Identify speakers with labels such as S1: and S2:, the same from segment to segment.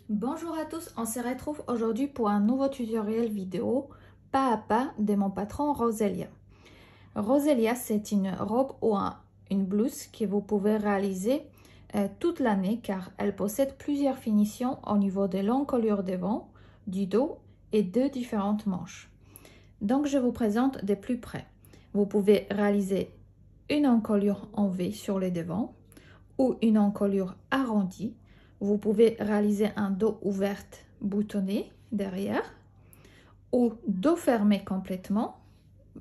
S1: Bonjour à tous, on se retrouve aujourd'hui pour un nouveau tutoriel vidéo pas à pas de mon patron Roselia. Roselia, c'est une robe ou une blouse que vous pouvez réaliser toute l'année car elle possède plusieurs finitions au niveau de l'encolure devant, du dos et de différentes manches. Donc je vous présente de plus près. Vous pouvez réaliser une encolure en V sur les devants ou une encolure arrondie. Vous pouvez réaliser un dos ouvert boutonné derrière ou dos fermé complètement,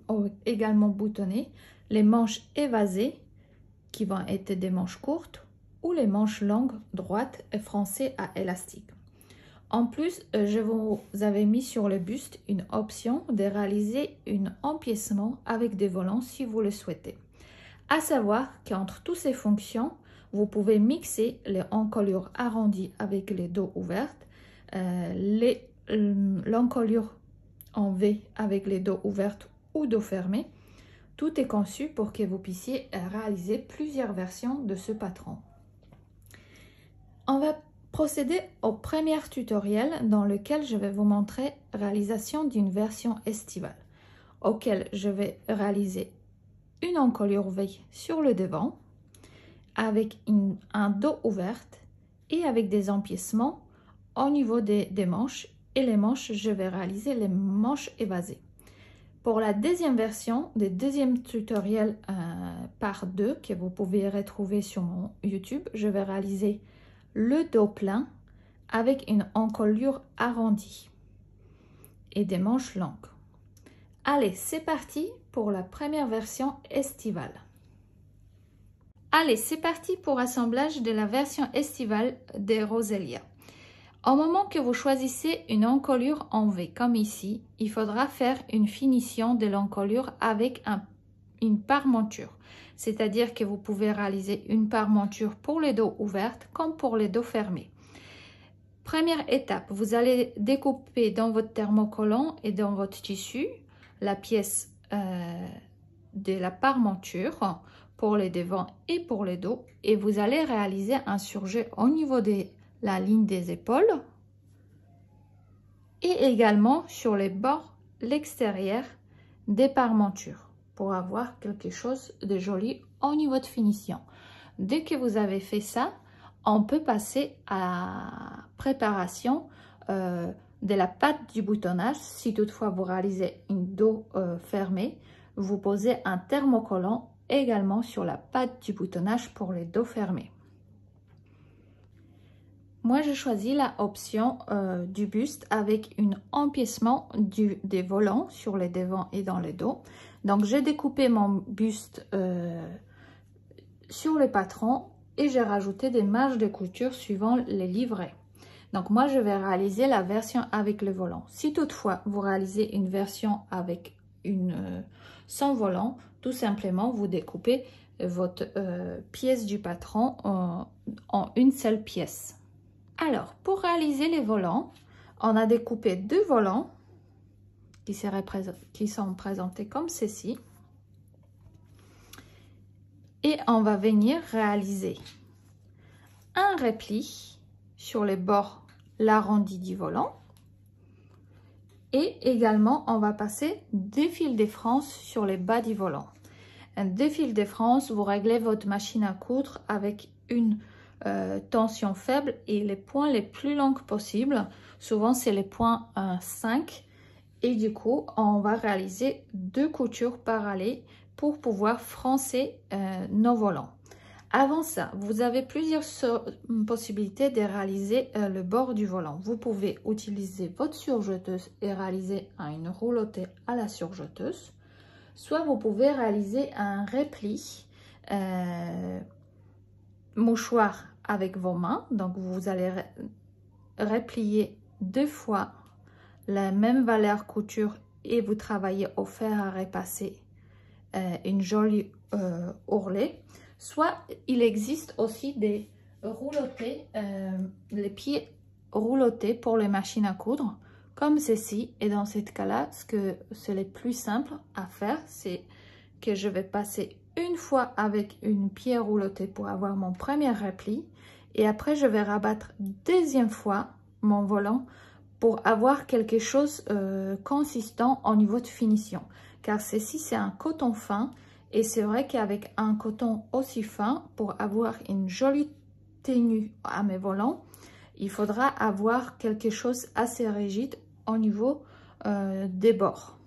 S1: ou également boutonné, les manches évasées qui vont être des manches courtes ou les manches longues, droites et froncées à élastique. En plus, je vous avais mis sur le buste une option de réaliser un empiècement avec des volants si vous le souhaitez. À savoir qu'entre toutes ces fonctions, vous pouvez mixer les encolures arrondies avec les dos ouvertes, l'encolure en V avec les dos ouvertes ou dos fermés. Tout est conçu pour que vous puissiez réaliser plusieurs versions de ce patron. On va procéder au premier tutoriel dans lequel je vais vous montrer la réalisation d'une version estivale, auquel je vais réaliser une encolure V sur le devant avec un dos ouvert et avec des empiècements au niveau des manches, et les manches, je vais réaliser les manches évasées. Pour la deuxième version, des deuxième tutoriel par 2 que vous pouvez retrouver sur mon YouTube, je vais réaliser le dos plein avec une encolure arrondie et des manches longues. Allez, c'est parti pour la première version estivale. Allez, c'est parti pour l'assemblage de la version estivale de Roselia. Au moment que vous choisissez une encolure en V, comme ici, il faudra faire une finition de l'encolure avec une paremonture. C'est-à-dire que vous pouvez réaliser une paremonture pour les dos ouvertes comme pour les dos fermés. Première étape, vous allez découper dans votre thermocollant et dans votre tissu la pièce de la paremonture pour les devants et pour les dos, et vous allez réaliser un surjet au niveau de la ligne des épaules et également sur les bords, l'extérieur des paremontures pour avoir quelque chose de joli au niveau de finition. Dès que vous avez fait ça, on peut passer à la préparation de la patte du boutonnage. Si toutefois vous réalisez une dos fermée, vous posez un thermocollant également sur la patte du boutonnage pour les dos fermés. Moi, je choisis la option du buste avec un empiècement des volants sur les devants et dans les dos. Donc, j'ai découpé mon buste sur le patron et j'ai rajouté des marges de couture suivant les livrets. Donc, moi, je vais réaliser la version avec le volant. Si toutefois, vous réalisez une version avec sans volant, tout simplement, vous découpez votre pièce du patron en une seule pièce. Alors, pour réaliser les volants, on a découpé 2 volants qui sont présentés comme ceci. Et on va venir réaliser un repli sur les bords, l'arrondi du volant. Et également, on va passer 2 fils de France sur les bas du volant. 2 fils de France, vous réglez votre machine à coudre avec une tension faible et les points les plus longs possibles. Souvent, c'est les points 5. Et du coup, on va réaliser 2 coutures parallèles pour pouvoir froncer nos volants. Avant ça, vous avez plusieurs possibilités de réaliser le bord du volant. Vous pouvez utiliser votre surjeteuse et réaliser une roulottée à la surjeteuse. Soit vous pouvez réaliser un repli mouchoir avec vos mains. Donc, vous allez replier 2 fois la même valeur couture et vous travaillez au fer à repasser une jolie ourlet. Soit il existe aussi des roulotés, les pieds roulotés pour les machines à coudre, comme ceci. Et dans ce cas-là, ce que c'est le plus simple à faire, c'est que je vais passer une fois avec une pierre roulottée pour avoir mon premier repli. Et après, je vais rabattre deuxième fois mon volant pour avoir quelque chose consistant au niveau de finition. Car ceci, c'est un coton fin. Et c'est vrai qu'avec un coton aussi fin, pour avoir une jolie tenue à mes volants, il faudra avoir quelque chose assez rigide au niveau des bords.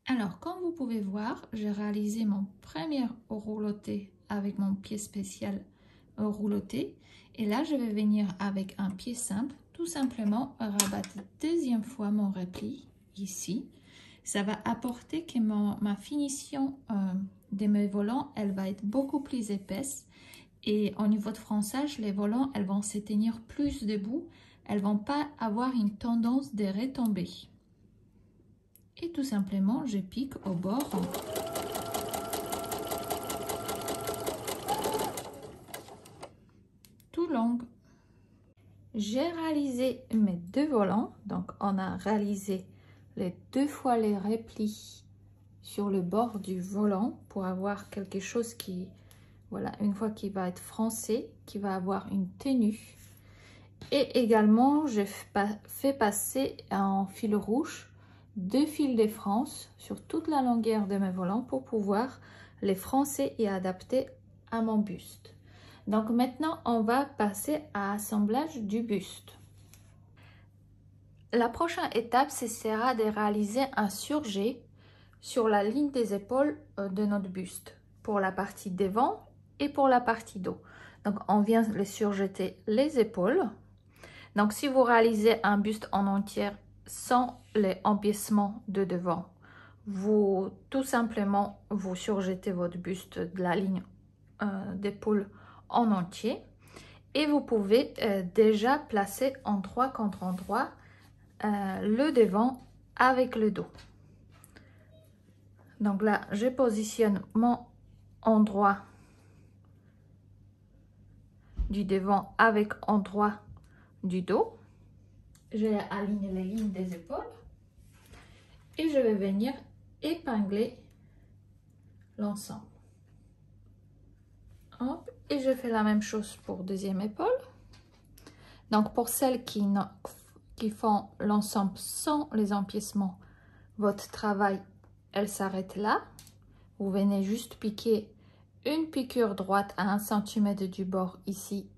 S1: Alors, comme vous pouvez voir, j'ai réalisé mon premier rouloté avec mon pied spécial rouloté. Et là, je vais venir avec un pied simple, tout simplement rabattre deuxième fois mon repli ici. Ça va apporter que ma finition de mes volants, elle va être beaucoup plus épaisse. Et au niveau de fronçage, les volants, elles vont se tenir plus debout. Elles vont pas avoir une tendance de retomber. Et tout simplement, je pique au bord. Tout long. J'ai réalisé mes deux volants. Donc, on a réalisé les deux fois les replis sur le bord du volant pour avoir quelque chose qui, voilà, une fois qui va être froncé, qui va avoir une tenue. Et également, j'ai fait passer en fil rouge 2 fils de France sur toute la longueur de mes volants pour pouvoir les froncer et adapter à mon buste. Donc maintenant, on va passer à l'assemblage du buste. La prochaine étape, ce sera de réaliser un surjet sur la ligne des épaules de notre buste pour la partie devant et pour la partie dos. Donc on vient les surjeter les épaules. Donc si vous réalisez un buste en entier sans les empiècements de devant, vous tout simplement vous surjetez votre buste de la ligne d'épaule en entier et vous pouvez déjà placer endroit contre endroit le devant avec le dos. Donc là, je positionne mon endroit du devant avec endroit du dos. Je aligne les lignes des épaules et je vais venir épingler l'ensemble. Et je fais la même chose pour deuxième épaule. Donc pour celles qui font l'ensemble sans les empiècements, votre travail, elle s'arrête là. Vous venez juste piquer une piqûre droite à 1 cm du bord ici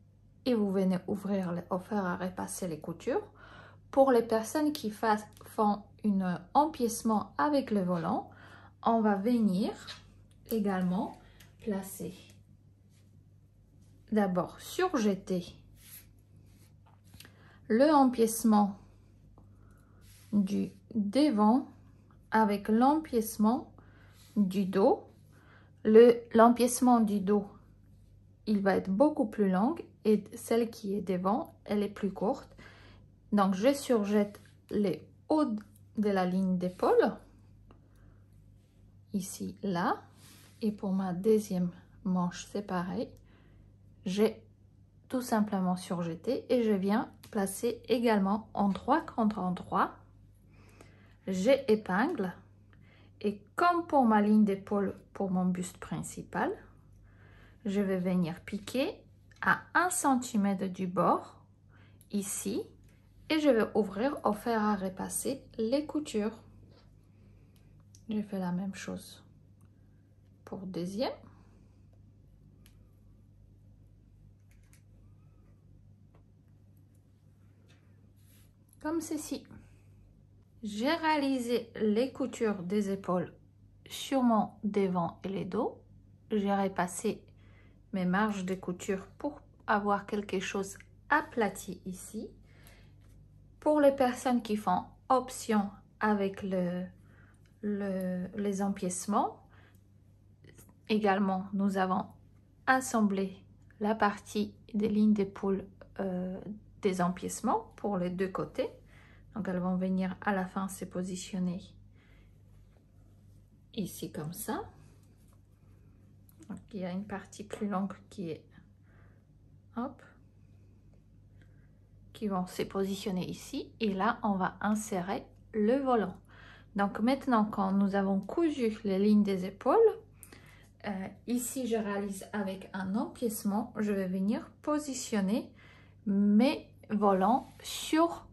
S1: et vous venez ouvrir au fer à repasser les coutures. Pour les personnes qui font un empiècement avec le volant, on va venir également placer, d'abord surjeter le empiècement du devant avec l'empiècement du dos. L'empiècement du dos, il va être beaucoup plus long et celle qui est devant, elle est plus courte. Donc, je surjette les hauts de la ligne d'épaule, ici, là. Et pour ma deuxième manche, c'est pareil. J'ai tout simplement surjeté et je viens placer également endroit contre endroit. J'épingle. Et comme pour ma ligne d'épaule, pour mon buste principal, je vais venir piquer à 1 cm du bord, ici. Et je vais ouvrir au fer à repasser les coutures. Je fais la même chose pour deuxième. Comme ceci. J'ai réalisé les coutures des épaules sur mon devant et les dos. J'ai repassé mes marges de couture pour avoir quelque chose aplati ici. Pour les personnes qui font option avec les empiècements, également nous avons assemblé la partie des lignes d'épaule des empiècements pour les deux côtés. Donc elles vont venir à la fin se positionner ici comme ça. Donc, il y a une partie plus longue qui est qui vont se positionner ici et là on va insérer le volant. Donc maintenant, quand nous avons cousu les lignes des épaules, ici je réalise avec un empiècement, je vais venir positionner mes volants sur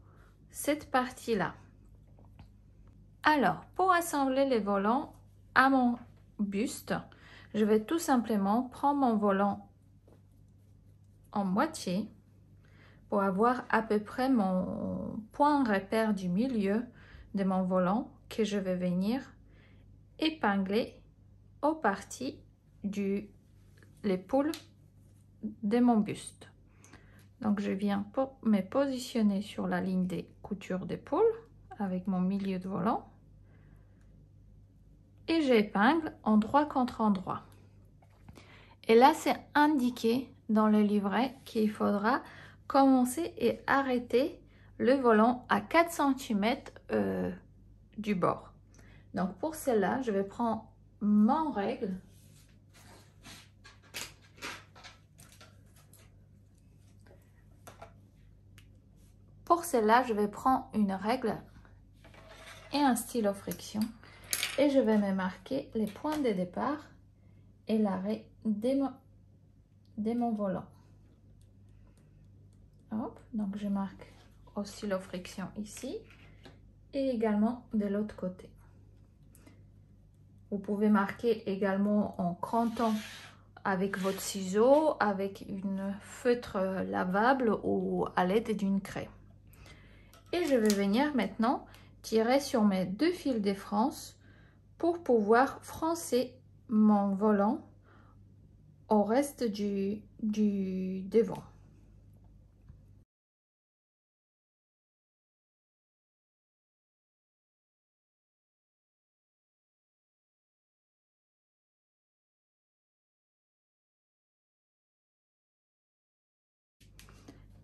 S1: cette partie-là. Alors, pour assembler les volants à mon buste, je vais tout simplement prendre mon volant en moitié pour avoir à peu près mon point repère du milieu de mon volant que je vais venir épingler aux parties de l'épaule de mon buste. Donc je viens pour me positionner sur la ligne des coutures d'épaule avec mon milieu de volant et j'épingle endroit contre endroit. Et là c'est indiqué dans le livret qu'il faudra commencer et arrêter le volant à 4 cm du bord. Donc pour cela, je vais prendre mon règle. Pour cela, je vais prendre une règle et un stylo friction et je vais me marquer les points de départ et l'arrêt de mon volant. Hop, donc je marque au stylo friction ici et également de l'autre côté. Vous pouvez marquer également en crantant avec votre ciseau, avec une feutre lavable ou à l'aide d'une craie. Et je vais venir maintenant tirer sur mes 2 fils de France pour pouvoir froncer mon volant au reste du devant.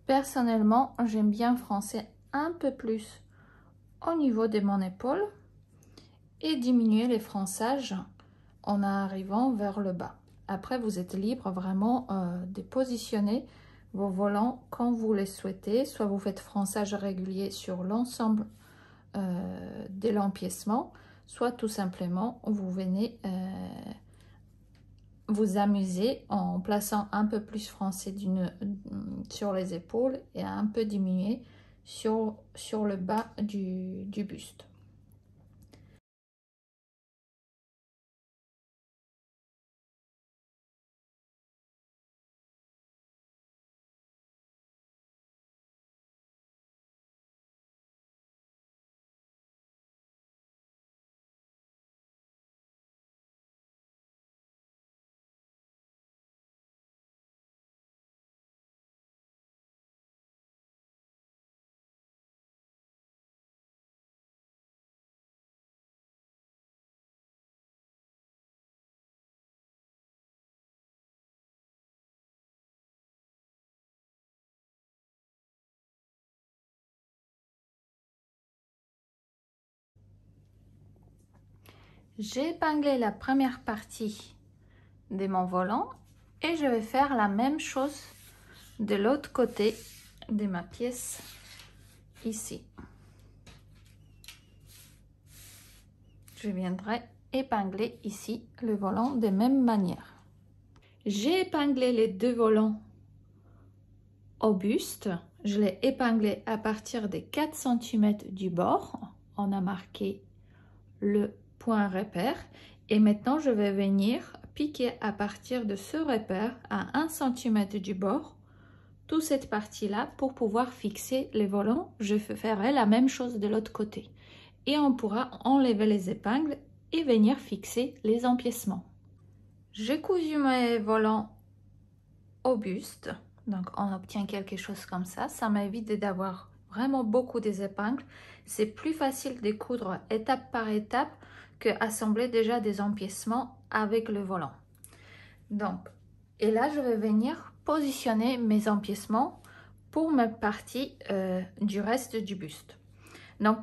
S1: Personnellement, j'aime bien froncer un peu plus au niveau de mon épaule et diminuer les fronçages en arrivant vers le bas. Après, vous êtes libre vraiment de positionner vos volants quand vous les souhaitez. Soit vous faites fronçage régulier sur l'ensemble de l'empiècement, soit tout simplement vous venez vous amuser en plaçant un peu plus froncé sur les épaules et un peu diminuer sur le bas du buste. J'ai épinglé la première partie de mon volant et je vais faire la même chose de l'autre côté de ma pièce ici. Je viendrai épingler ici le volant de même manière. J'ai épinglé les 2 volants au buste. Je l'ai épinglé à partir des 4 cm du bord. On a marqué le point repère et maintenant je vais venir piquer à partir de ce repère à 1 cm du bord toute cette partie là pour pouvoir fixer les volants. Je ferai la même chose de l'autre côté et on pourra enlever les épingles et venir fixer les empiècements. J'ai cousu mes volants au buste, donc on obtient quelque chose comme ça. Ça m'évite d'avoir vraiment beaucoup des épingles. C'est plus facile de coudre étape par étape que assembler déjà des empiècements avec le volant. Donc, et là je vais venir positionner mes empiècements pour ma partie du reste du buste. Donc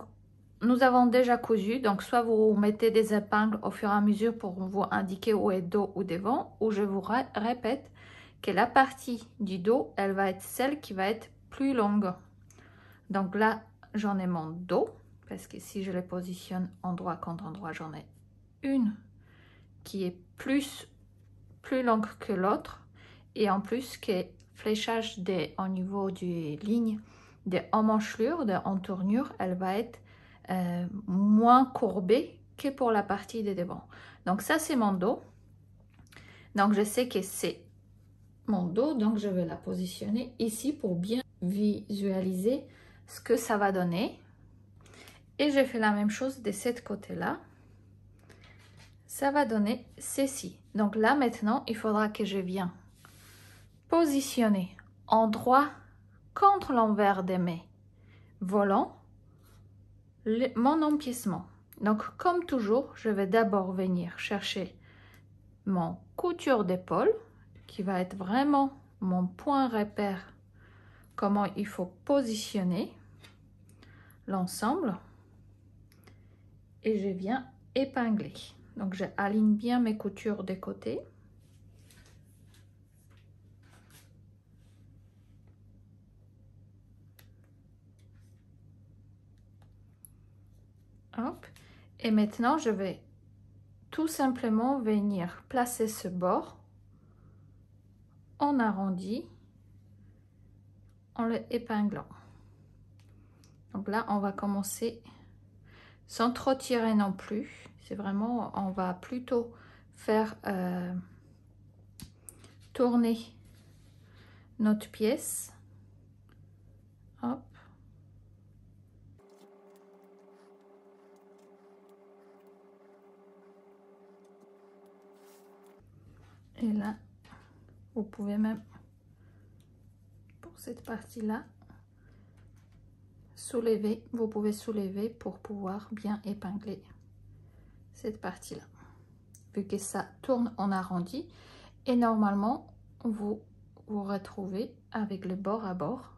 S1: nous avons déjà cousu, donc soit vous mettez des épingles au fur et à mesure pour vous indiquer où est dos ou devant, ou je vous répète que la partie du dos, elle va être celle qui va être plus longue. Donc là, j'en ai mon dos, parce que si je les positionne endroit contre endroit, j'en ai une qui est plus longue que l'autre, et en plus que fléchage au niveau des lignes de emmanchelure, de entournure, elle va être moins courbée que pour la partie de devant. Donc ça c'est mon dos. Donc je sais que c'est mon dos, donc je vais la positionner ici pour bien visualiser ce que ça va donner. Et je fais la même chose de cet côté-là. Ça va donner ceci. Donc là maintenant, il faudra que je vienne positionner endroit contre l'envers de mes volants mon empiècement. Donc comme toujours, je vais d'abord venir chercher mon couture d'épaule qui va être vraiment mon point repère, comment il faut positionner l'ensemble, et je viens épingler. Donc j'aligne bien mes coutures des côtés. Hop. Et maintenant je vais tout simplement venir placer ce bord en arrondi en le épinglant. Donc là on va commencer sans trop tirer non plus, c'est vraiment, on va plutôt faire tourner notre pièce. Hop. Et là, vous pouvez même, pour cette partie-là, soulever, vous pouvez soulever pour pouvoir bien épingler cette partie-là. Vu que ça tourne en arrondi, et normalement, vous vous retrouvez avec le bord à bord.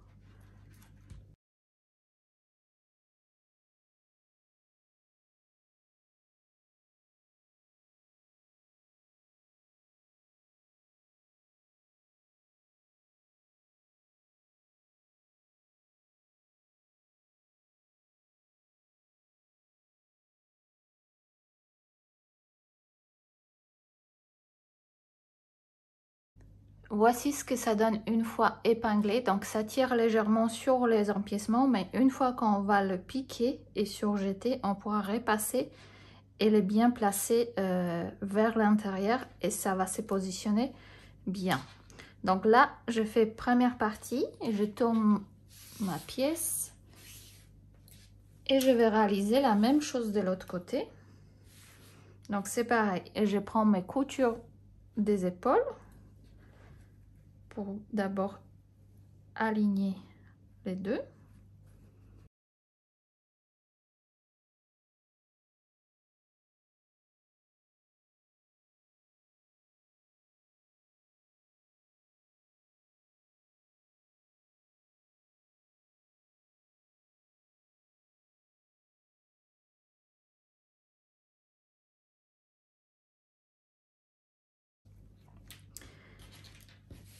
S1: Voici ce que ça donne une fois épinglé. Donc ça tire légèrement sur les empiècements, mais une fois qu'on va le piquer et surjeter, on pourra repasser et le bien placer vers l'intérieur, et ça va se positionner bien. Donc là, je fais première partie et je tourne ma pièce et je vais réaliser la même chose de l'autre côté. Donc c'est pareil, et je prends mes coutures des épaules pour d'abord aligner les deux.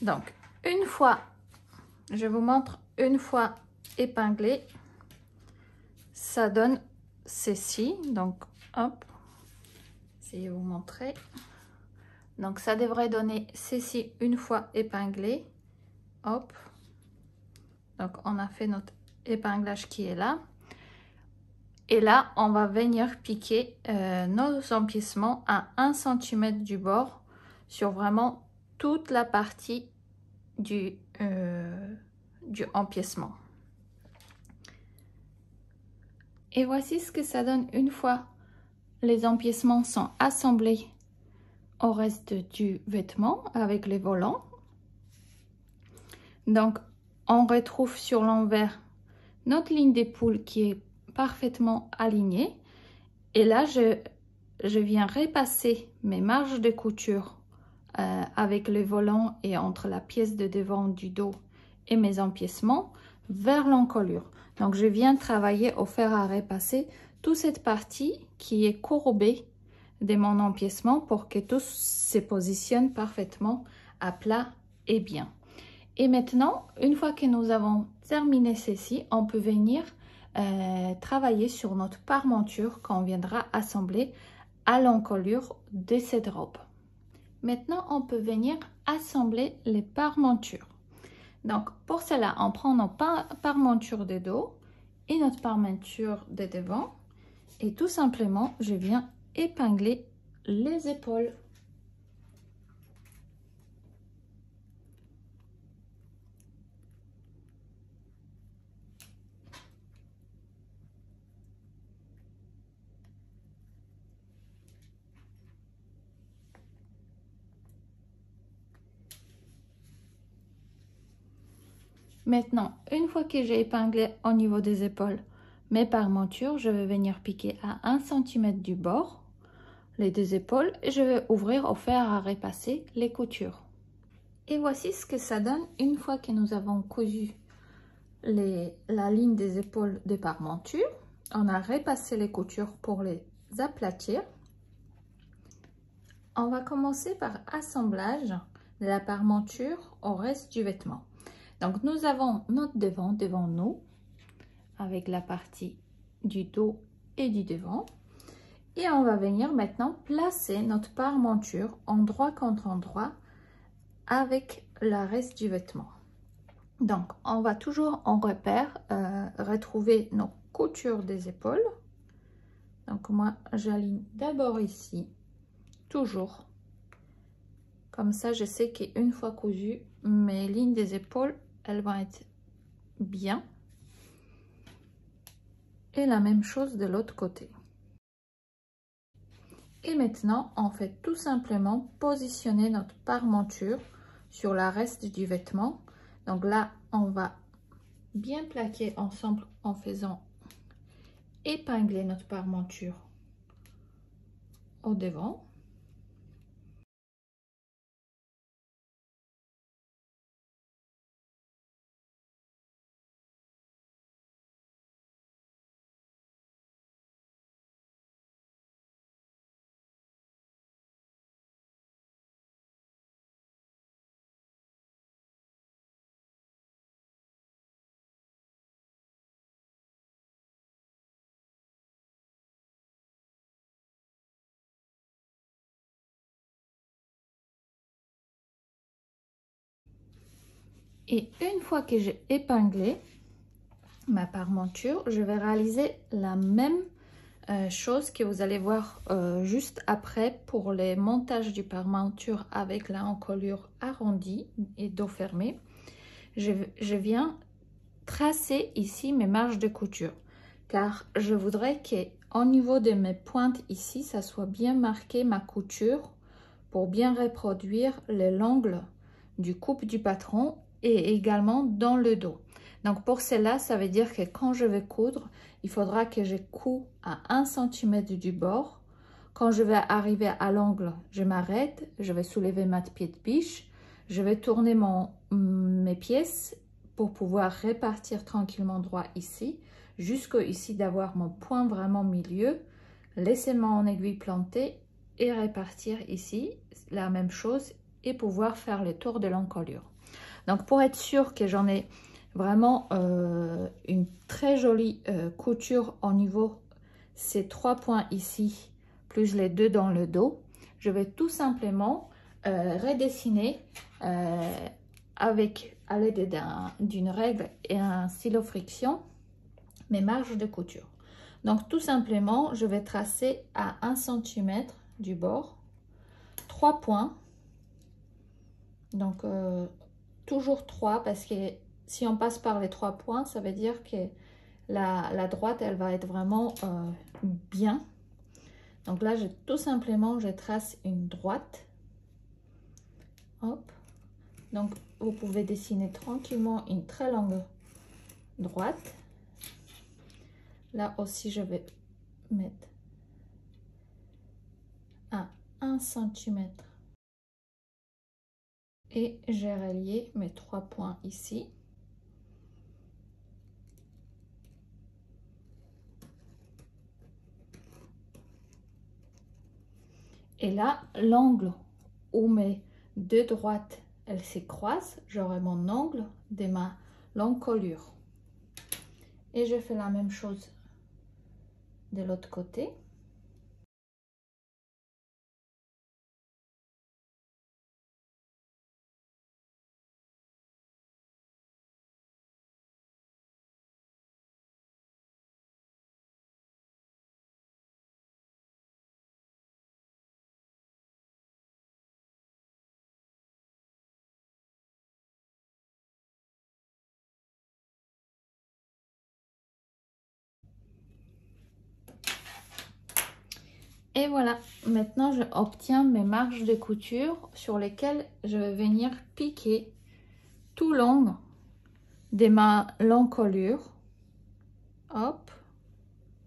S1: Donc une fois, je vous montre, une fois épinglé, ça donne ceci. Donc hop, essayez de vous montrer. Donc ça devrait donner ceci une fois épinglé. Hop, donc on a fait notre épinglage qui est là, et là on va venir piquer nos empiècements à 1 cm du bord sur vraiment toute la partie du empiècement. Et voici ce que ça donne une fois les empiècements sont assemblés au reste du vêtement avec les volants. Donc on retrouve sur l'envers notre ligne d'épaule qui est parfaitement alignée, et là je viens repasser mes marges de couture avec les volants et entre la pièce de devant du dos et mes empiècements vers l'encolure. Donc je viens travailler au fer à repasser toute cette partie qui est courbée de mon empiècement pour que tout se positionne parfaitement à plat et bien. Et maintenant, une fois que nous avons terminé ceci, on peut venir travailler sur notre parmenture qu'on viendra assembler à l'encolure de cette robe. Maintenant, on peut venir assembler les parmentures. Donc, pour cela, on prend nos parmentures de dos et notre parmenture de devant. Et tout simplement, je viens épingler les épaules. Maintenant, une fois que j'ai épinglé au niveau des épaules mes parmentures, je vais venir piquer à 1 cm du bord les deux épaules et je vais ouvrir au fer à repasser les coutures. Et voici ce que ça donne une fois que nous avons cousu la ligne des épaules de parmenture. On a repassé les coutures pour les aplatir. On va commencer par assemblage de la parmenture au reste du vêtement. Donc nous avons notre devant nous avec la partie du dos et du devant. Et on va venir maintenant placer notre parmenture endroit contre endroit avec le reste du vêtement. Donc on va toujours en repère retrouver nos coutures des épaules. Donc moi j'aligne d'abord ici, toujours. Comme ça je sais qu'une fois cousu, mes lignes des épaules, elles vont être bien. Et la même chose de l'autre côté. Et maintenant, on fait tout simplement positionner notre parmenture sur la reste du vêtement. Donc là, on va bien plaquer ensemble en faisant épingler notre parmenture au devant. Et une fois que j'ai épinglé ma parmenture, je vais réaliser la même chose que vous allez voir juste après pour les montages du parmenture avec la encolure arrondie et dos fermé. Je viens tracer ici mes marges de couture car je voudrais qu'au niveau de mes pointes ici, ça soit bien marqué ma couture pour bien reproduire l'angle du coupe du patron et également dans le dos. Donc pour cela, ça veut dire que quand je vais coudre, il faudra que je couds à 1 cm du bord. Quand je vais arriver à l'angle, je m'arrête, je vais soulever ma pied de biche, je vais tourner mes pièces pour pouvoir répartir tranquillement droit ici, jusqu'à ici d'avoir mon point vraiment milieu, laisser mon aiguille plantée et répartir ici, la même chose, et pouvoir faire le tour de l'encolure. Donc pour être sûr que j'en ai vraiment une très jolie couture au niveau ces 3 points ici, plus les 2 dans le dos, je vais tout simplement redessiner avec à l'aide d'une règle et un stylo friction mes marges de couture. Donc tout simplement, je vais tracer à 1 cm du bord 3 points. Donc toujours 3 parce que si on passe par les 3 points, ça veut dire que la droite, elle va être vraiment bien. Donc là, tout simplement, je trace une droite. Hop. Donc, vous pouvez dessiner tranquillement une très longue droite. Là aussi, je vais mettre à 1 cm. Et j'ai relié mes 3 points ici. Et là, l'angle où mes deux droites, elles se croisent, j'aurai mon angle de ma l'encolure. Et je fais la même chose de l'autre côté. Et voilà, maintenant je obtiens mes marges de couture sur lesquelles je vais venir piquer tout long de ma l'encolure. Hop,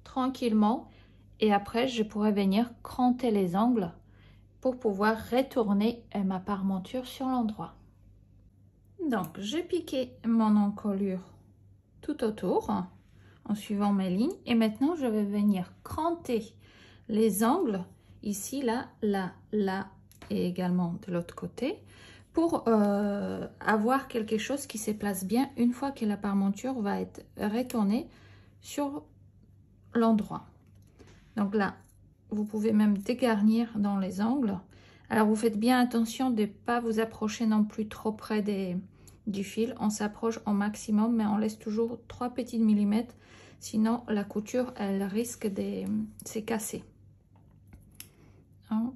S1: tranquillement. Et après, je pourrais venir cranter les angles pour pouvoir retourner ma parmenture sur l'endroit. Donc, j'ai piqué mon encolure tout autour en suivant mes lignes. Et maintenant, je vais venir cranter les angles ici, là, là, là et également de l'autre côté pour avoir quelque chose qui se place bien une fois que la parmenture va être retournée sur l'endroit. Donc là, vous pouvez même dégarnir dans les angles. Alors, vous faites bien attention de ne pas vous approcher non plus trop près du fil. On s'approche au maximum, mais on laisse toujours 3 petits millimètres. Sinon, la couture, elle risque de se casser. Hop.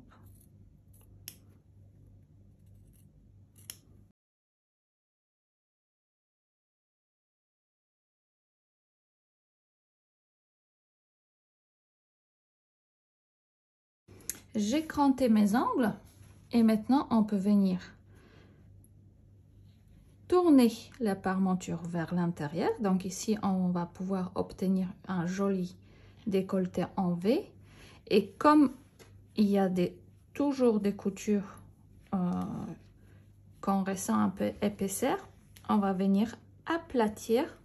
S1: J'ai cranté mes angles et maintenant, on peut venir tourner la parmenture vers l'intérieur. Donc ici, on va pouvoir obtenir un joli décolleté en V. Et comme il y a toujours des coutures qu'on ressent un peu épaisseur, on va venir aplatir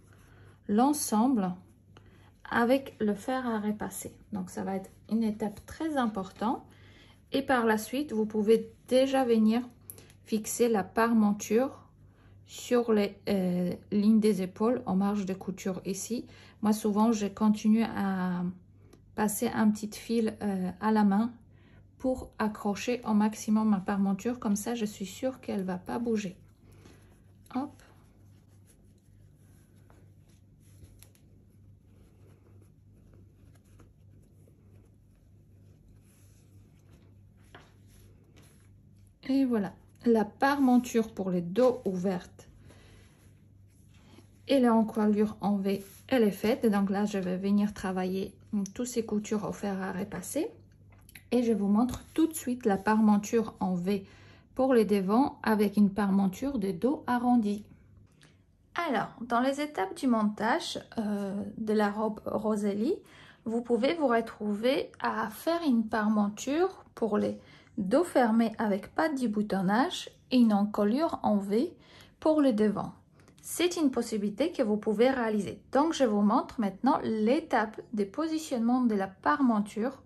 S1: l'ensemble avec le fer à repasser. Donc ça va être une étape très importante. Et par la suite, vous pouvez déjà venir fixer la parmenture sur les lignes des épaules en marge de couture ici. Moi, souvent, je continue à passer un petit fil à la main pour accrocher au maximum ma parmenture. Comme ça, je suis sûre qu'elle ne va pas bouger. Hop. Et voilà, la parmenture pour les dos ouvertes et l'encolure en V, elle est faite. Donc là, je vais venir travailler toutes ces coutures au fer à repasser. Et je vous montre tout de suite la parmenture en V pour les devants avec une parmenture de dos arrondi. Alors, dans les étapes du montage de la robe Rosélie, vous pouvez vous retrouver à faire une parmenture pour les dos fermés avec pas de boutonnage et une encolure en V pour le devant. C'est une possibilité que vous pouvez réaliser. Donc, je vous montre maintenant l'étape de positionnement de la parmenture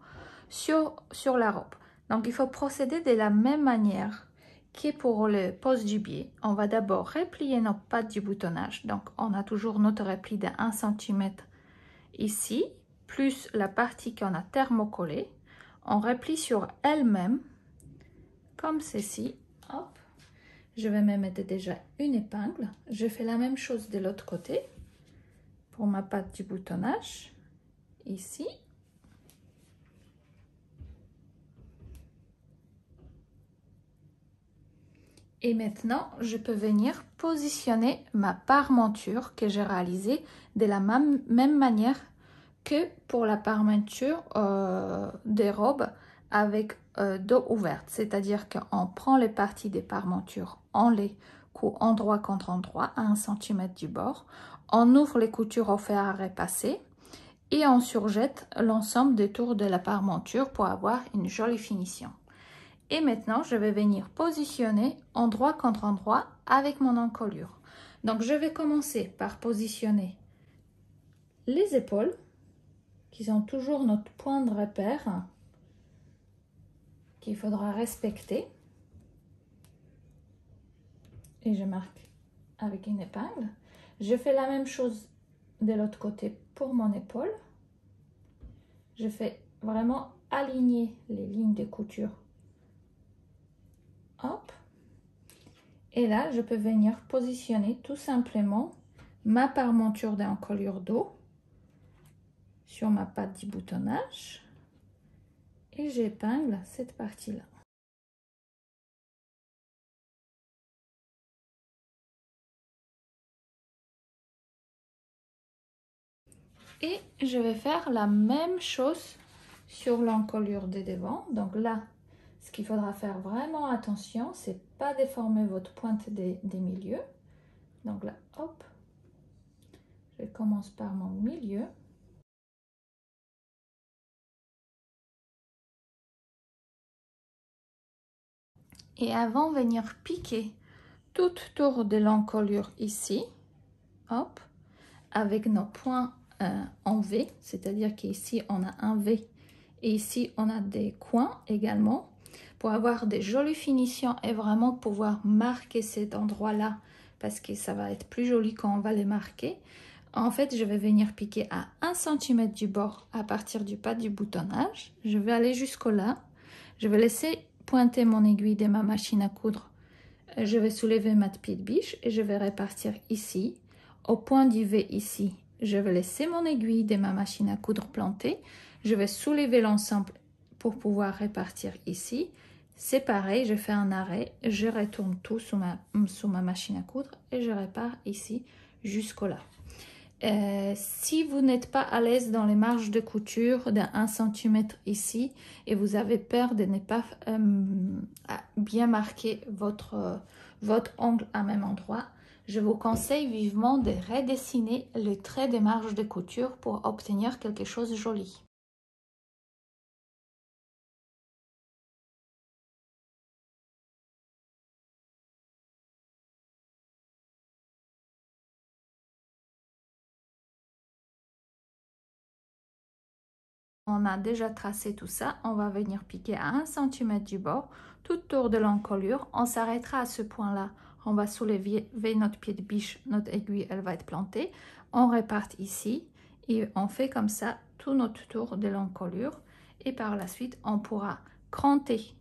S1: sur la robe. Donc, il faut procéder de la même manière que pour le pose du biais. On va d'abord replier nos pattes du boutonnage. Donc, on a toujours notre repli de 1 cm ici, plus la partie qu'on a thermocollée. On replie sur elle-même, comme ceci. Hop. Je vais me mettre déjà une épingle. Je fais la même chose de l'autre côté pour ma patte du boutonnage, ici. Et maintenant, je peux venir positionner ma parmenture que j'ai réalisée de la même manière que pour la parmenture des robes avec dos ouverte. C'est-à-dire qu'on prend les parties des parmentures, on les coud endroit contre endroit à 1 cm du bord. On ouvre les coutures au fer à repasser et on surjette l'ensemble des tours de la parmenture pour avoir une jolie finition. Et maintenant, je vais venir positionner endroit contre endroit avec mon encolure. Donc, je vais commencer par positionner les épaules, qui sont toujours notre point de repère, qu'il faudra respecter. Et je marque avec une épingle. Je fais la même chose de l'autre côté pour mon épaule. Je fais vraiment aligner les lignes de couture. Hop. Et là, je peux venir positionner tout simplement ma parmenture d'encolure dos sur ma patte du boutonnage. Et j'épingle cette partie-là. Et je vais faire la même chose sur l'encolure de devant. Donc là, ce qu'il faudra faire vraiment attention, c'est pas déformer votre pointe des milieux. Donc là, hop, je commence par mon milieu. Et avant de venir piquer tout autour de l'encolure ici, hop, avec nos points en V, c'est-à-dire qu'ici on a un V et ici on a des coins également, pour avoir des jolies finitions et vraiment pouvoir marquer cet endroit-là, parce que ça va être plus joli quand on va les marquer. En fait, je vais venir piquer à 1 cm du bord à partir du pas du boutonnage. Je vais aller jusqu'au là. Je vais laisser pointer mon aiguille de ma machine à coudre. Je vais soulever ma pied de biche et je vais répartir ici. Au point du V ici, je vais laisser mon aiguille de ma machine à coudre plantée. Je vais soulever l'ensemble pour pouvoir répartir ici. C'est pareil, je fais un arrêt, je retourne tout sous ma machine à coudre et je répare ici jusqu'au là. Si vous n'êtes pas à l'aise dans les marges de couture d'1 cm ici et vous avez peur de ne pas bien marquer votre ongle à même endroit, je vous conseille vivement de redessiner le trait des marges de couture pour obtenir quelque chose de joli. On a déjà tracé tout ça, on va venir piquer à 1 cm du bord, tout autour de l'encolure. On s'arrêtera à ce point-là, on va soulever notre pied de biche, notre aiguille, elle va être plantée. On réparte ici et on fait comme ça tout notre tour de l'encolure. Et par la suite, on pourra cranter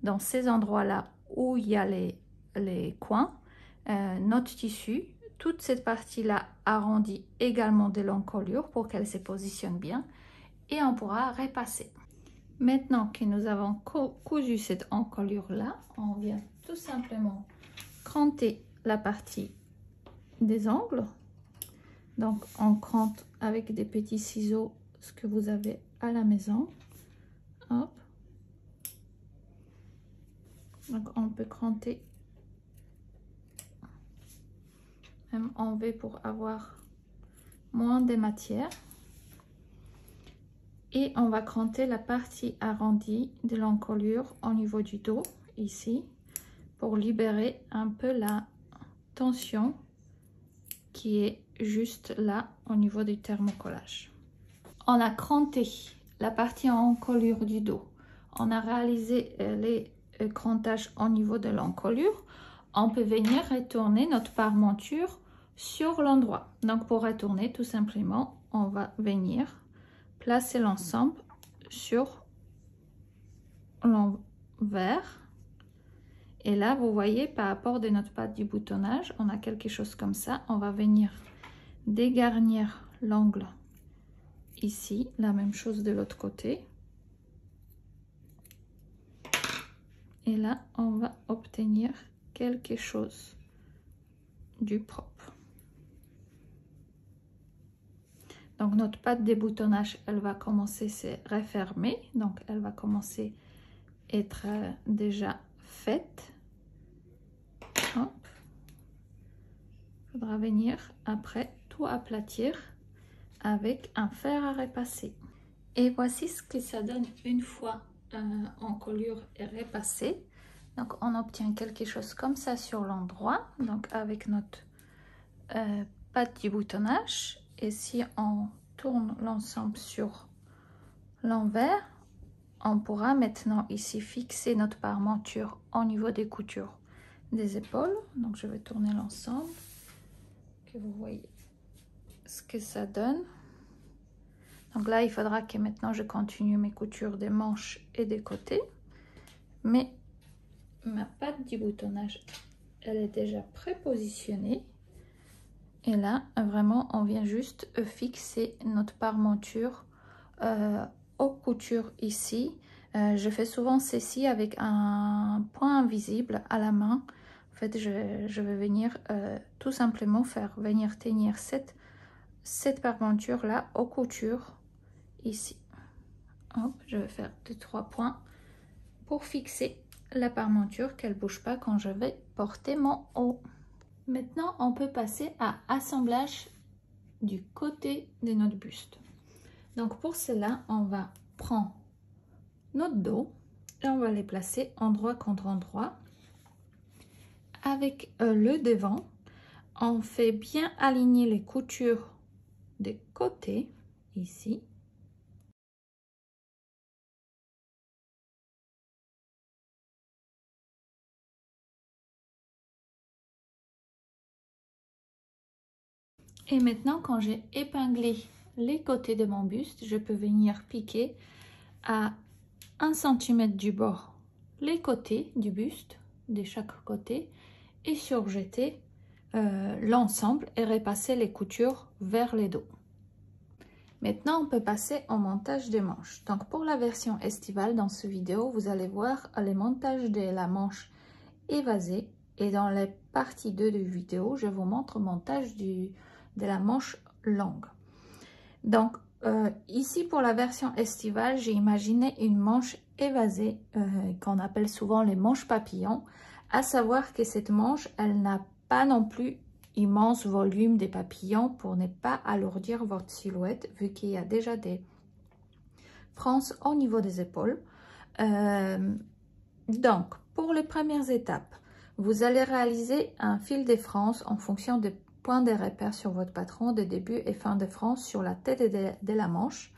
S1: dans ces endroits-là où il y a les coins, notre tissu, toute cette partie-là arrondie également de l'encolure pour qu'elle se positionne bien. Et on pourra repasser. Maintenant que nous avons cousu cette encolure là, on vient tout simplement cranter la partie des angles. Donc on crante avec des petits ciseaux ce que vous avez à la maison. Hop. Donc on peut cranter même en V pour avoir moins de matière. Et on va cranter la partie arrondie de l'encolure au niveau du dos, ici, pour libérer un peu la tension qui est juste là au niveau du thermocollage. On a cranté la partie encolure du dos. On a réalisé les crantages au niveau de l'encolure. On peut venir retourner notre parmenture sur l'endroit. Donc pour retourner, tout simplement, on va venir placer l'ensemble sur l'envers. Et là, vous voyez, par rapport de notre patte du boutonnage, on a quelque chose comme ça. On va venir dégarnir l'angle ici. La même chose de l'autre côté. Et là, on va obtenir quelque chose du propre. Donc notre patte de boutonnage, elle va commencer à se refermer. Donc elle va commencer à être déjà faite. Il faudra venir après tout aplatir avec un fer à repasser. Et voici ce que ça donne une fois encolure est repassée. Donc on obtient quelque chose comme ça sur l'endroit, donc avec notre patte du boutonnage. Et si on tourne l'ensemble sur l'envers, on pourra maintenant ici fixer notre parmenture au niveau des coutures des épaules. Donc je vais tourner l'ensemble, que vous voyez ce que ça donne. Donc là, il faudra que maintenant je continue mes coutures des manches et des côtés. Mais ma patte du boutonnage, elle est déjà prépositionnée. Et là, vraiment, on vient juste fixer notre parmenture aux coutures ici. Je fais souvent ceci avec un point invisible à la main. En fait, je vais venir tout simplement faire venir tenir cette parmenture là aux coutures ici. Hop, je vais faire 2-3 points pour fixer la parmenture, qu'elle ne bouge pas quand je vais porter mon haut. Maintenant, on peut passer à assemblage du côté de notre buste. Donc pour cela, on va prendre notre dos et on va les placer endroit contre endroit. Avec le devant, on fait bien aligner les coutures des côtés ici. Et maintenant, quand j'ai épinglé les côtés de mon buste, je peux venir piquer à 1 cm du bord les côtés du buste de chaque côté et surjeter l'ensemble et repasser les coutures vers les dos. Maintenant, on peut passer au montage des manches. Donc pour la version estivale, dans cette vidéo, vous allez voir les montages de la manche évasée, et dans la partie 2 de vidéo, je vous montre le montage de la manche longue. Donc ici pour la version estivale, j'ai imaginé une manche évasée qu'on appelle souvent les manches papillons, à savoir que cette manche, elle n'a pas non plus immense volume des papillons pour ne pas alourdir votre silhouette, vu qu'il y a déjà des franges au niveau des épaules. Donc pour les premières étapes, vous allez réaliser un fil de France en fonction des points de repère sur votre patron de début et fin de France sur la tête de la manche,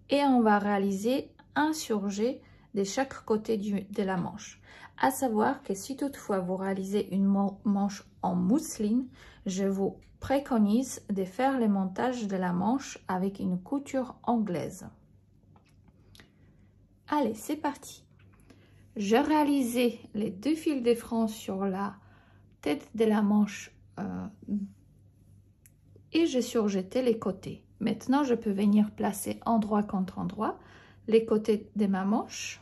S1: et on va réaliser un surjet de chaque côté de la manche. À savoir que si toutefois vous réalisez une manche en mousseline, je vous préconise de faire le montage de la manche avec une couture anglaise. Allez, c'est parti. Je réalisais les 2 fils de France sur la tête de la manche et je surjetais les côtés. Maintenant, je peux venir placer endroit contre endroit les côtés de ma manche,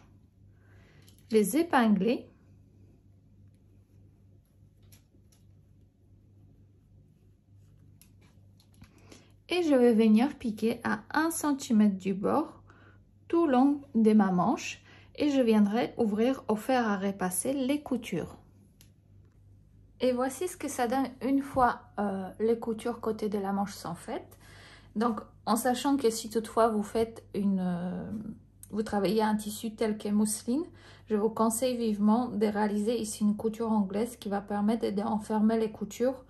S1: les épingler et je vais venir piquer à 1 cm du bord tout le long de ma manche et je viendrai ouvrir au fer à repasser les coutures. Et voici ce que ça donne une fois les coutures côté de la manche sont faites. Donc en sachant que si toutefois vous faites vous travaillez un tissu tel que mousseline, je vous conseille vivement de réaliser ici une couture anglaise qui va permettre d'enfermer les coutures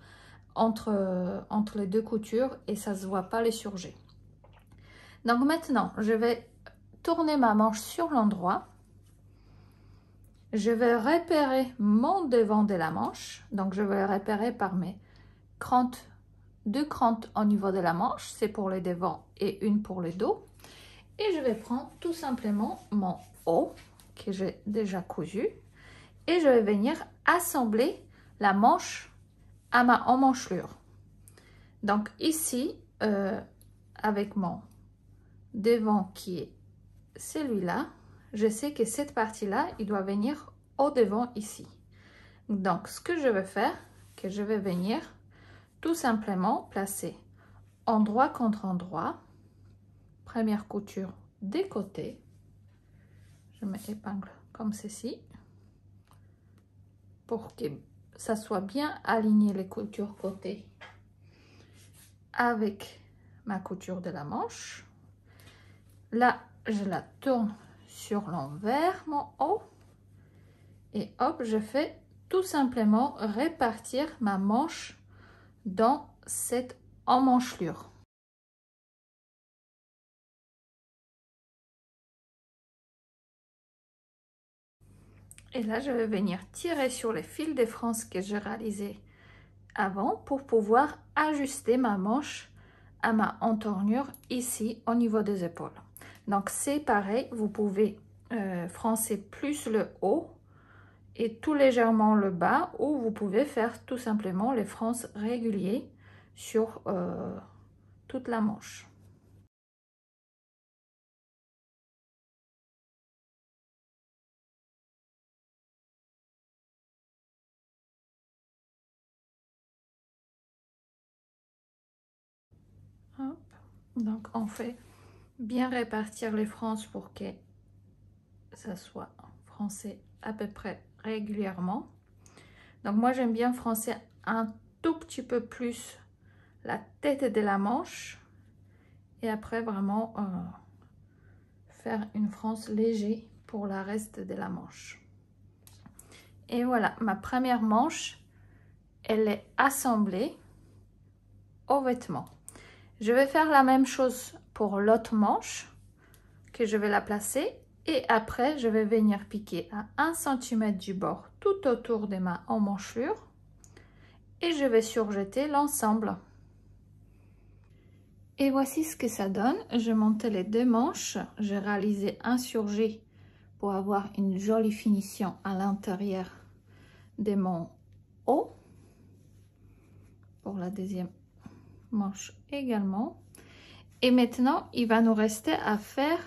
S1: entre les 2 coutures et ça ne se voit pas les surjets. Donc maintenant, je vais tourner ma manche sur l'endroit. Je vais repérer mon devant de la manche. Donc je vais repérer par mes crantes, 2 crantes au niveau de la manche, c'est pour le devant et une pour le dos. Et je vais prendre tout simplement mon haut que j'ai déjà cousu et je vais venir assembler la manche à ma emmanchelure. Donc ici, avec mon devant qui est celui-là, je sais que cette partie-là, il doit venir au devant ici. Donc ce que je vais faire, que je vais venir tout simplement placer endroit contre endroit, première couture des côtés, je m'épingle comme ceci pour que ça soit bien aligné les coutures côté avec ma couture de la manche. Là je la tourne sur l'envers, mon haut, et hop, je fais tout simplement répartir ma manche dans cette emmanchelure. Et là, je vais venir tirer sur les fils de France que j'ai réalisé avant pour pouvoir ajuster ma manche à ma entournure ici au niveau des épaules. Donc c'est pareil, vous pouvez froncer plus le haut et tout légèrement le bas, ou vous pouvez faire tout simplement les fronces réguliers sur toute la manche. Hop. Donc on fait bien répartir les fronces pour que ça soit froncé à peu près régulièrement. Donc moi j'aime bien froncer un tout petit peu plus la tête de la manche et après vraiment faire une fronce légère pour le reste de la manche. Et voilà, ma première manche, elle est assemblée au vêtement. Je vais faire la même chose pour l'autre manche, que je vais la placer, et après je vais venir piquer à 1 cm du bord tout autour de ma emmanchure et je vais surjeter l'ensemble. Et voici ce que ça donne. Je montais les deux manches, j'ai réalisé un surjet pour avoir une jolie finition à l'intérieur de mon haut, pour la deuxième manche également. Et maintenant il va nous rester à faire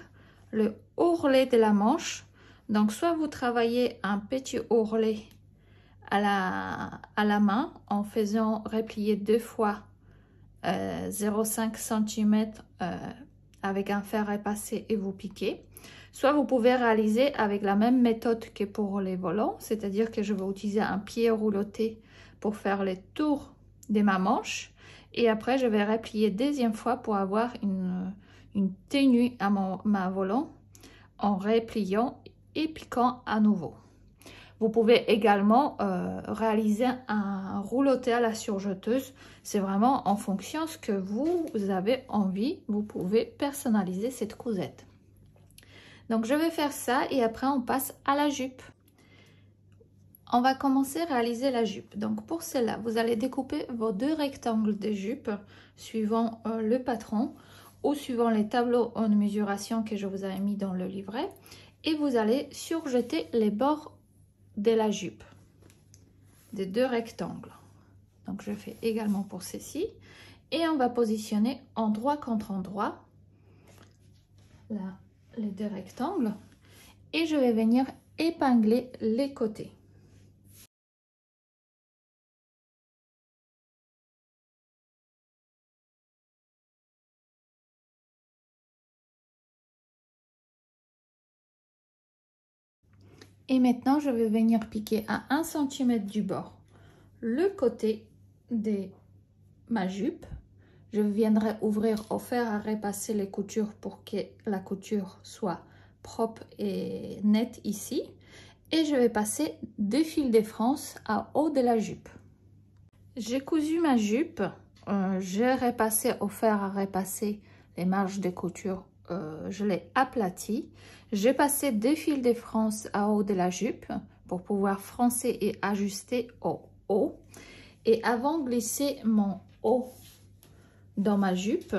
S1: le ourlet de la manche. Donc soit vous travaillez un petit ourlet à la main en faisant replier 2 fois 0,5 cm avec un fer repassé et vous piquez. Soit vous pouvez réaliser avec la même méthode que pour les volants, c'est-à-dire que je vais utiliser un pied rouloté pour faire les tours de ma manche et après je vais replier deuxième fois pour avoir une tenue à ma volant en repliant et piquant à nouveau. Vous pouvez également réaliser un rouloté à la surjeteuse. C'est vraiment en fonction de ce que vous avez envie. Vous pouvez personnaliser cette cousette. Donc je vais faire ça et après on passe à la jupe. On va commencer à réaliser la jupe. Donc pour cela, vous allez découper vos 2 rectangles de jupe suivant le patron ou suivant les tableaux en mesuration que je vous avais mis dans le livret. Et vous allez surjeter les bords de la jupe des 2 rectangles. Donc je fais également pour ceci et on va positionner endroit contre endroit là les 2 rectangles et je vais venir épingler les côtés. Et maintenant je vais venir piquer à 1 cm du bord le côté de ma jupe. Je viendrai ouvrir au fer à repasser les coutures pour que la couture soit propre et nette ici. Et je vais passer 2 fils de France à haut de la jupe. J'ai cousu ma jupe, j'ai repassé au fer à repasser les marges de couture, je l'ai aplati. J'ai passé 2 fils de France à haut de la jupe pour pouvoir froncer et ajuster au haut. Et avant de glisser mon haut dans ma jupe,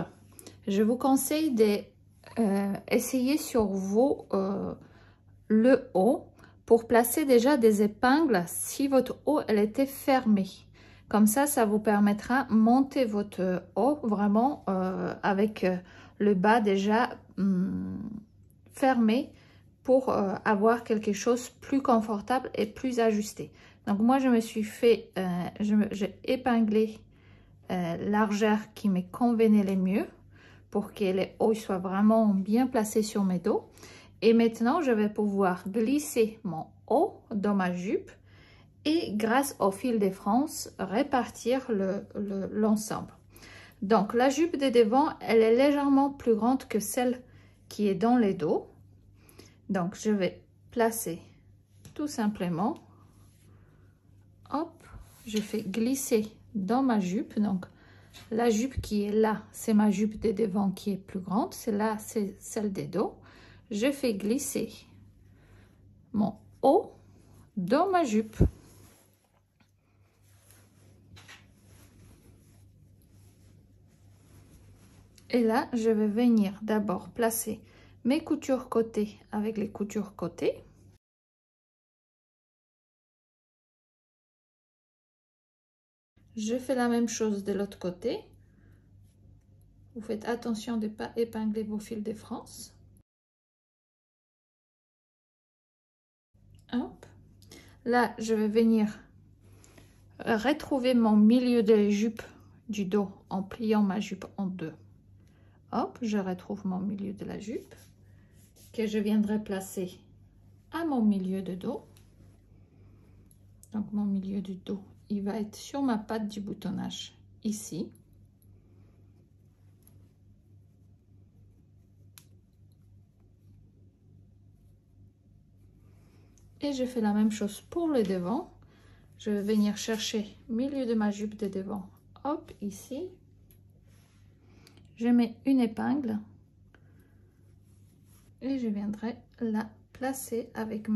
S1: je vous conseille d'essayer sur vous le haut pour placer déjà des épingles si votre haut elle était fermée. Comme ça vous permettra de monter votre haut vraiment avec le bas déjà fermé pour avoir quelque chose de plus confortable et plus ajusté. Donc moi je me suis fait, j'ai épinglé largeur qui me convenait le mieux pour que les hauts soient vraiment bien placés sur mes dos. Et maintenant, je vais pouvoir glisser mon haut dans ma jupe et grâce au fil de France, répartir l'ensemble. Donc, la jupe de devant, elle est légèrement plus grande que celle qui est dans les dos. Donc, je vais placer tout simplement, hop, je fais glisser dans ma jupe. Donc, la jupe qui est là, c'est ma jupe de devant qui est plus grande. Celle-là, c'est celle des dos. Je fais glisser mon haut dans ma jupe. Et là, je vais venir d'abord placer mes coutures côté avec les coutures côté. Je fais la même chose de l'autre côté. Vous faites attention de ne pas épingler vos fils de France. Hop. Là, je vais venir retrouver mon milieu de la jupe du dos en pliant ma jupe en deux. Hop, je retrouve mon milieu de la jupe que je viendrai placer à mon milieu de dos. Donc mon milieu du dos, il va être sur ma patte du boutonnage ici. Et je fais la même chose pour le devant. Je vais venir chercher milieu de ma jupe de devant, hop, ici. Je mets une épingle et je viendrai la placer avec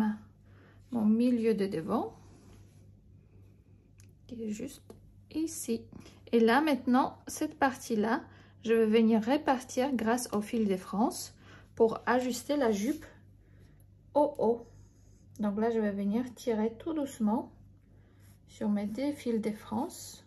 S1: mon milieu de devant qui est juste ici. Et là maintenant, cette partie-là, je vais venir répartir grâce au fil de France pour ajuster la jupe au haut. Donc là, je vais venir tirer tout doucement sur mes deux fils de France.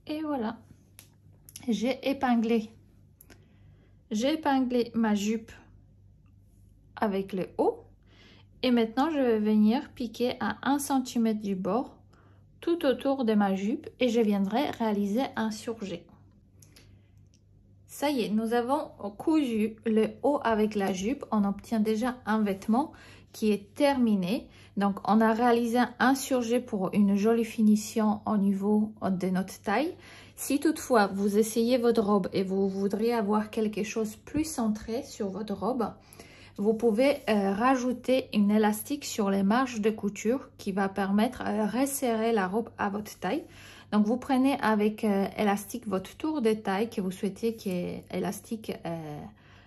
S1: Et voilà, j'ai épinglé ma jupe avec le haut. Et maintenant, je vais venir piquer à 1 cm du bord tout autour de ma jupe et je viendrai réaliser un surjet. Ça y est, nous avons cousu le haut avec la jupe. On obtient déjà un vêtement qui est terminé. Donc, on a réalisé un surjet pour une jolie finition au niveau de notre taille. Si toutefois, vous essayez votre robe et vous voudriez avoir quelque chose plus centré sur votre robe, vous pouvez rajouter une élastique sur les marges de couture qui va permettre de resserrer la robe à votre taille. Donc, vous prenez avec élastique votre tour de taille que vous souhaitez que l'élastique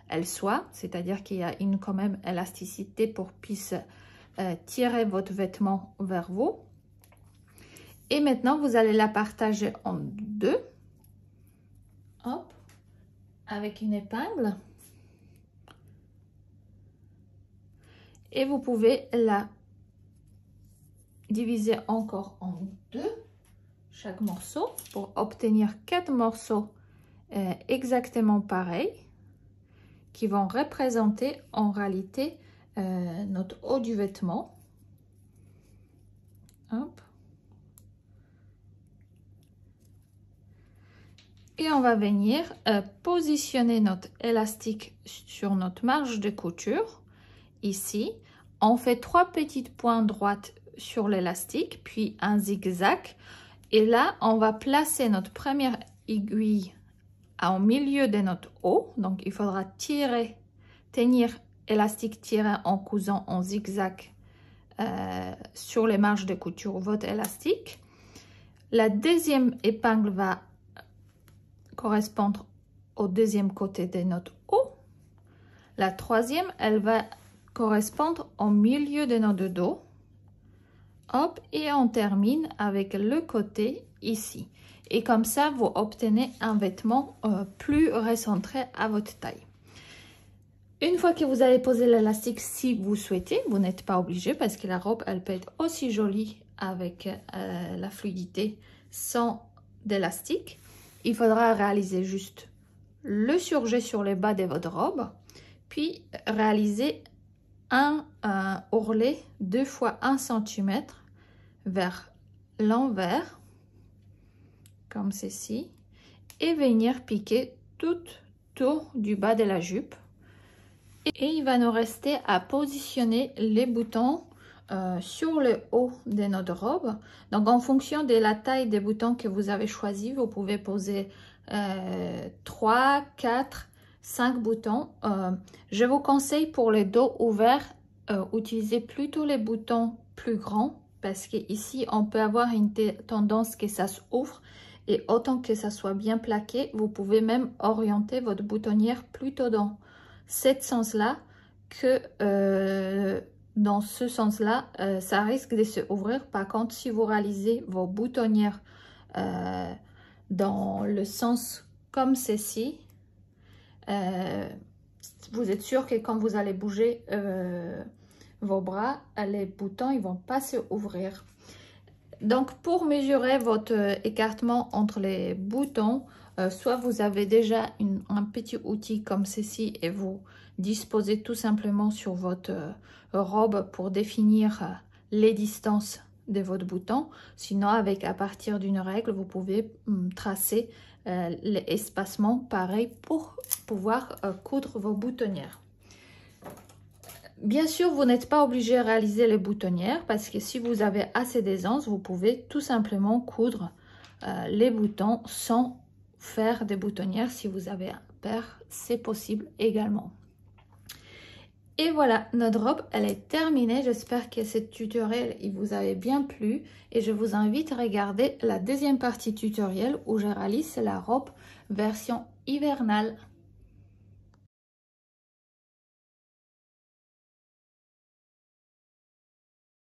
S1: elle soit, c'est-à-dire qu'il y a une quand même élasticité pour puisse tirer votre vêtement vers vous. Et maintenant, vous allez la partager en deux, hop, avec une épingle. Et vous pouvez la diviser encore en deux, chaque morceau, pour obtenir 4 morceaux exactement pareils, qui vont représenter en réalité notre haut du vêtement. Hop. Et on va venir positionner notre élastique sur notre marge de couture. Ici, on fait 3 petites pointes droites sur l'élastique, puis un zigzag. Et là, on va placer notre première aiguille au milieu de notre haut. Donc, il faudra tenir élastique tiré en cousant en zigzag sur les marges de couture votre élastique. La deuxième épingle va correspondre au deuxième côté de notre haut. La troisième, elle va correspondre au milieu de notre dos. Hop, et on termine avec le côté ici. Et comme ça, vous obtenez un vêtement plus recentré à votre taille. Une fois que vous avez posé l'élastique, si vous souhaitez, vous n'êtes pas obligé parce que la robe, elle peut être aussi jolie avec la fluidité sans d'élastique. Il faudra réaliser juste le surjet sur le bas de votre robe, puis réaliser un ourlet 2 fois 1 cm vers l'envers, comme ceci, et venir piquer tout autour du bas de la jupe. Et il va nous rester à positionner les boutons sur le haut de notre robe. Donc en fonction de la taille des boutons que vous avez choisi, vous pouvez poser 3, 4, 5 boutons. Je vous conseille pour les dos ouverts, utilisez plutôt les boutons plus grands parce qu'ici on peut avoir une tendance que ça s'ouvre et autant que ça soit bien plaqué, vous pouvez même orienter votre boutonnière plutôt dans ce sens-là que dans ce sens-là, ça risque de se ouvrir. Par contre, si vous réalisez vos boutonnières dans le sens comme ceci, vous êtes sûr que quand vous allez bouger vos bras, les boutons ils vont pas se ouvrir. Donc pour mesurer votre écartement entre les boutons, soit vous avez déjà un petit outil comme ceci et vous disposez tout simplement sur votre robe pour définir les distances de votre bouton. Sinon à partir d'une règle, vous pouvez tracer l'espacement pareil pour pouvoir coudre vos boutonnières. Bien sûr, vous n'êtes pas obligé de réaliser les boutonnières parce que si vous avez assez d'aisance, vous pouvez tout simplement coudre les boutons sans faire des boutonnières. Si vous avez un paire, c'est possible également. Et voilà, notre robe, elle est terminée. J'espère que ce tutoriel, il vous avait bien plu. Et je vous invite à regarder la deuxième partie tutoriel où je réalise la robe version hivernale.